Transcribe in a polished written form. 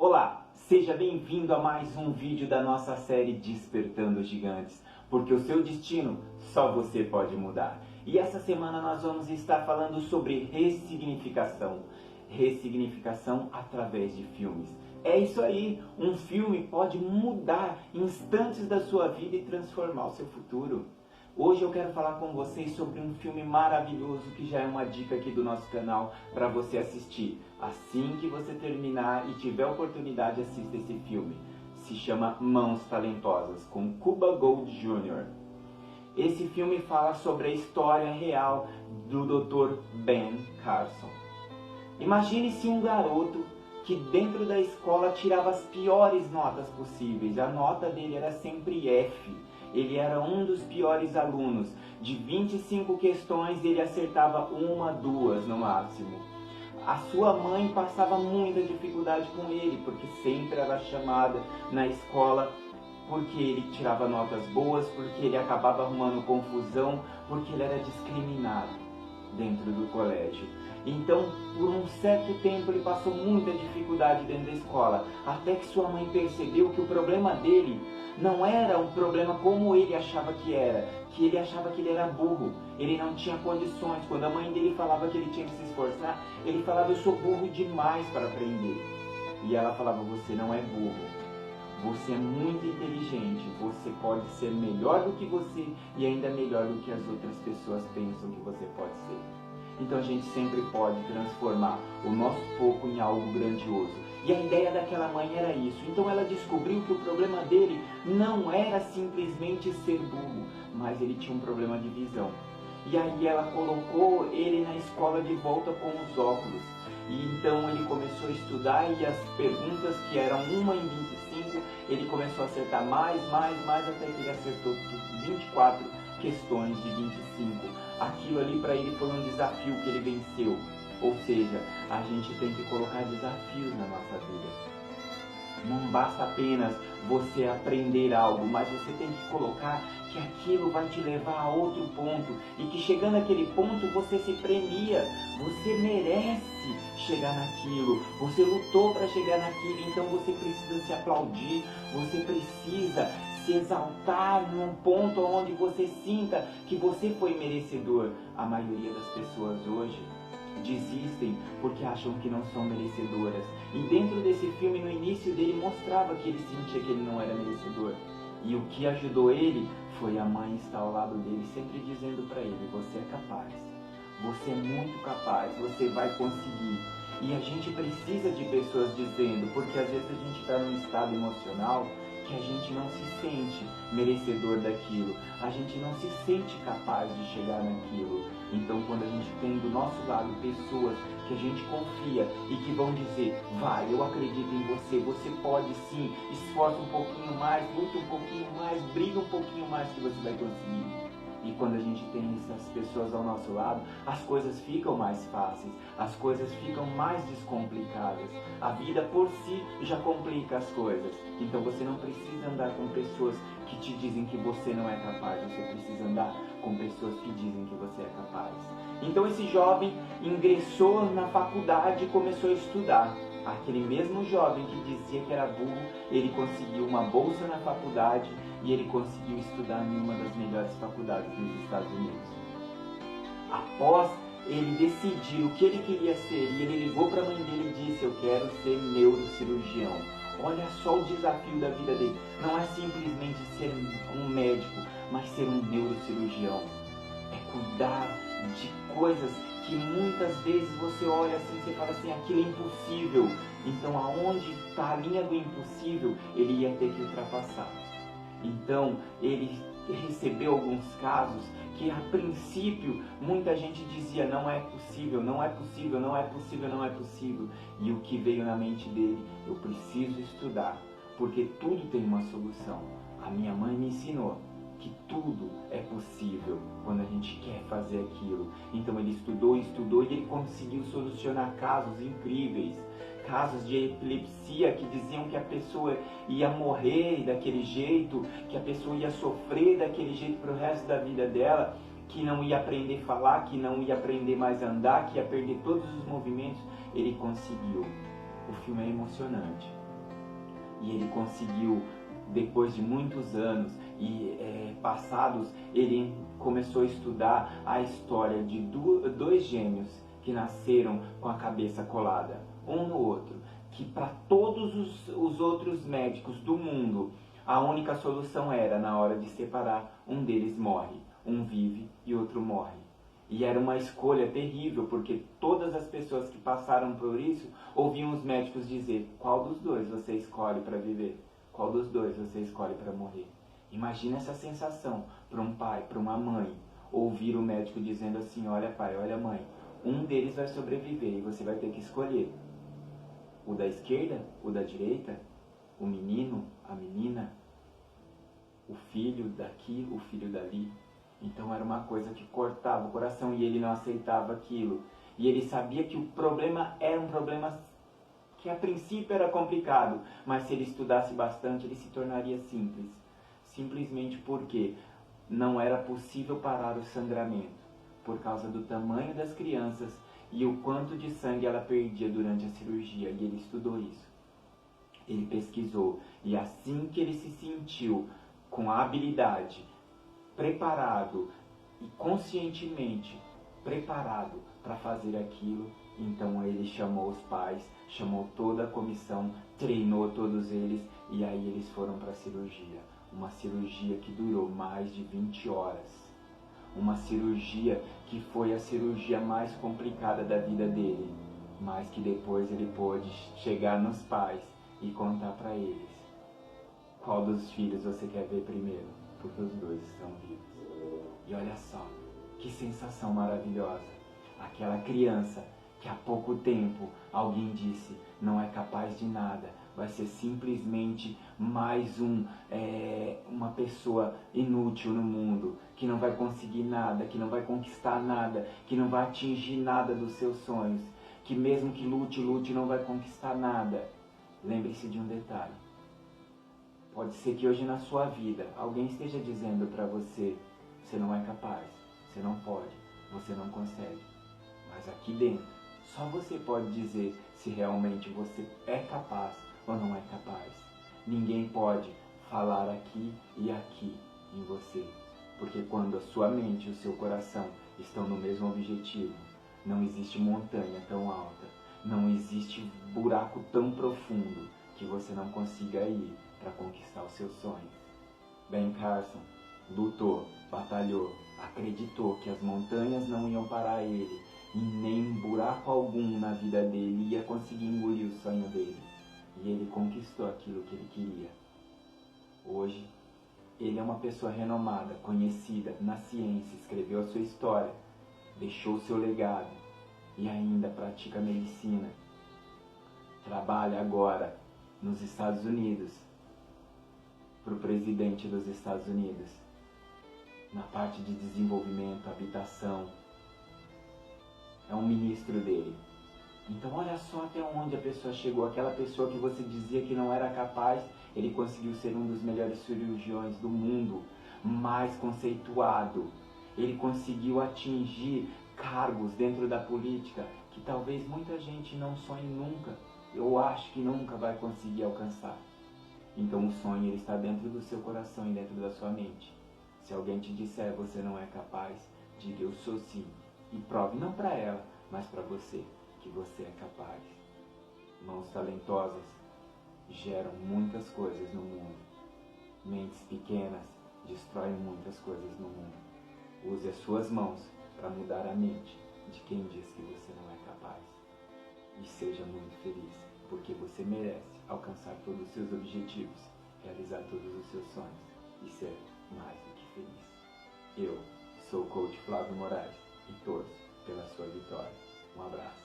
Olá, seja bem-vindo a mais um vídeo da nossa série Despertando Gigantes, porque o seu destino só você pode mudar. E essa semana nós vamos estar falando sobre ressignificação. Ressignificação através de filmes. É isso aí, um filme pode mudar instantes da sua vida e transformar o seu futuro. Hoje eu quero falar com vocês sobre um filme maravilhoso que já é uma dica aqui do nosso canal para você assistir. Assim que você terminar e tiver oportunidade, assista esse filme. Se chama Mãos Talentosas, com Cuba Gooding Jr. Esse filme fala sobre a história real do Dr. Ben Carson. Imagine-se um garoto que dentro da escola tirava as piores notas possíveis. A nota dele era sempre F. Ele era um dos piores alunos. De 25 questões, ele acertava uma, duas no máximo. A sua mãe passava muita dificuldade com ele, porque sempre era chamada na escola porque ele tirava notas boas, porque ele acabava arrumando confusão, porque ele era discriminado dentro do colégio. Então, por um certo tempo, ele passou muita dificuldade dentro da escola, até que sua mãe percebeu que o problema dele não era um problema como ele achava que era, que ele achava que ele era burro, ele não tinha condições. Quando a mãe dele falava que ele tinha que se esforçar, ele falava: eu sou burro demais para aprender. E ela falava: você não é burro, você é muito inteligente, você pode ser melhor do que você e ainda melhor do que as outras pessoas pensam que você pode ser. Então a gente sempre pode transformar o nosso pouco em algo grandioso. E a ideia daquela mãe era isso. Então ela descobriu que o problema dele não era simplesmente ser burro, mas ele tinha um problema de visão. E aí ela colocou ele na escola de volta com os óculos. E então ele começou a estudar e as perguntas, que eram uma em 25, ele começou a acertar mais, até que ele acertou 24 questões de 25. Aquilo ali para ele foi um desafio que ele venceu. Ou seja, a gente tem que colocar desafios na nossa vida. Não basta apenas você aprender algo, mas você tem que colocar que aquilo vai te levar a outro ponto. E que chegando àquele ponto você se premia. Você merece chegar naquilo. Você lutou para chegar naquilo, então você precisa se aplaudir. Você precisa se exaltar num ponto onde você sinta que você foi merecedor. A maioria das pessoas hoje desistem porque acham que não são merecedoras. E dentro desse filme, no início dele, mostrava que ele sentia que ele não era merecedor. E o que ajudou ele foi a mãe estar ao lado dele, sempre dizendo para ele: você é capaz, você é muito capaz, você vai conseguir. E a gente precisa de pessoas dizendo, porque às vezes a gente está num estado emocional que a gente não se sente merecedor daquilo, a gente não se sente capaz de chegar naquilo. Então quando a gente tem do nosso lado pessoas que a gente confia e que vão dizer: vai, eu acredito em você, você pode sim, esforça um pouquinho mais, luta um pouquinho mais, briga um pouquinho mais que você vai conseguir. E quando a gente tem essas pessoas ao nosso lado, as coisas ficam mais fáceis, as coisas ficam mais descomplicadas. A vida por si já complica as coisas. Então você não precisa andar com pessoas que te dizem que você não é capaz, você precisa andar com pessoas que dizem que você é capaz. Então esse jovem ingressou na faculdade e começou a estudar. Aquele mesmo jovem que dizia que era burro, ele conseguiu uma bolsa na faculdade e ele conseguiu estudar em uma das melhores faculdades dos Estados Unidos. Após ele decidir o que ele queria ser, e ele ligou para a mãe dele e disse: eu quero ser neurocirurgião. Olha só o desafio da vida dele. Não é simplesmente ser um médico, mas ser um neurocirurgião. É cuidar de coisas que muitas vezes você olha assim, você fala assim: aquilo é impossível. Então aonde está a linha do impossível, ele ia ter que ultrapassar. Então ele recebeu alguns casos que a princípio muita gente dizia: não é possível, não é possível, não é possível, não é possível. E o que veio na mente dele: eu preciso estudar, porque tudo tem uma solução. A minha mãe me ensinou que tudo é possível quando a gente quer fazer aquilo. Então ele estudou e ele conseguiu solucionar casos incríveis. Casos de epilepsia que diziam que a pessoa ia morrer daquele jeito, que a pessoa ia sofrer daquele jeito para o resto da vida dela, que não ia aprender a falar, que não ia aprender mais a andar, que ia perder todos os movimentos. Ele conseguiu. O filme é emocionante. E ele conseguiu, depois de muitos anos passados, ele começou a estudar a história de dois gêmeos que nasceram com a cabeça colada, um no outro, que para todos os outros médicos do mundo, a única solução era, na hora de separar, um deles morre, um vive e outro morre. E era uma escolha terrível, porque todas as pessoas que passaram por isso ouviam os médicos dizer: qual dos dois você escolhe para viver? Qual dos dois você escolhe para morrer? Imagina essa sensação para um pai, para uma mãe, ouvir o médico dizendo assim: olha pai, olha mãe, um deles vai sobreviver e você vai ter que escolher. O da esquerda, o da direita, o menino, a menina, o filho daqui, o filho dali. Então era uma coisa que cortava o coração e ele não aceitava aquilo. E ele sabia que o problema era um problema que a princípio era complicado, mas se ele estudasse bastante ele se tornaria simples. Simplesmente porque não era possível parar o sangramento, por causa do tamanho das crianças e o quanto de sangue ela perdia durante a cirurgia. E ele estudou isso. Ele pesquisou. E assim que ele se sentiu com a habilidade, preparado e conscientemente preparado para fazer aquilo, então ele chamou os pais, chamou toda a comissão, treinou todos eles e aí eles foram para a cirurgia. Uma cirurgia que durou mais de 20 horas. Uma cirurgia que foi a cirurgia mais complicada da vida dele, mas que depois ele pôde chegar nos pais e contar para eles: qual dos filhos você quer ver primeiro? Porque os dois estão vivos. E olha só, que sensação maravilhosa. Aquela criança que há pouco tempo alguém disse não é capaz de nada, vai ser simplesmente mais uma pessoa inútil no mundo, que não vai conseguir nada, que não vai conquistar nada, que não vai atingir nada dos seus sonhos, que mesmo que lute, não vai conquistar nada. Lembre-se de um detalhe. Pode ser que hoje na sua vida alguém esteja dizendo para você: você não é capaz, você não pode, você não consegue. Mas aqui dentro, só você pode dizer se realmente você é capaz ou não é capaz. Ninguém pode falar aqui e aqui em você. Porque quando a sua mente e o seu coração estão no mesmo objetivo, não existe montanha tão alta, não existe buraco tão profundo que você não consiga ir para conquistar os seus sonhos. Ben Carson lutou, batalhou, acreditou que as montanhas não iam parar ele e nem buraco algum na vida dele ia conseguir engolir o sonho dele. E ele conquistou aquilo que ele queria. Hoje, ele é uma pessoa renomada, conhecida na ciência, escreveu a sua história, deixou o seu legado e ainda pratica medicina. Trabalha agora nos Estados Unidos, para o presidente dos Estados Unidos, na parte de desenvolvimento, habitação. É um ministro dele. Então olha só até onde a pessoa chegou. Aquela pessoa que você dizia que não era capaz, ele conseguiu ser um dos melhores cirurgiões do mundo, mais conceituado. Ele conseguiu atingir cargos dentro da política que talvez muita gente não sonhe nunca. Eu acho que nunca vai conseguir alcançar. Então o sonho ele está dentro do seu coração e dentro da sua mente. Se alguém te disser você não é capaz, diga eu sou sim. E prove não para ela, mas para você, que você é capaz. Mãos talentosas geram muitas coisas no mundo. Mentes pequenas destroem muitas coisas no mundo. Use as suas mãos para mudar a mente de quem diz que você não é capaz. E seja muito feliz, porque você merece alcançar todos os seus objetivos, realizar todos os seus sonhos e ser mais do que feliz. Eu sou o coach Flávio Moraes e torço pela sua vitória. Um abraço.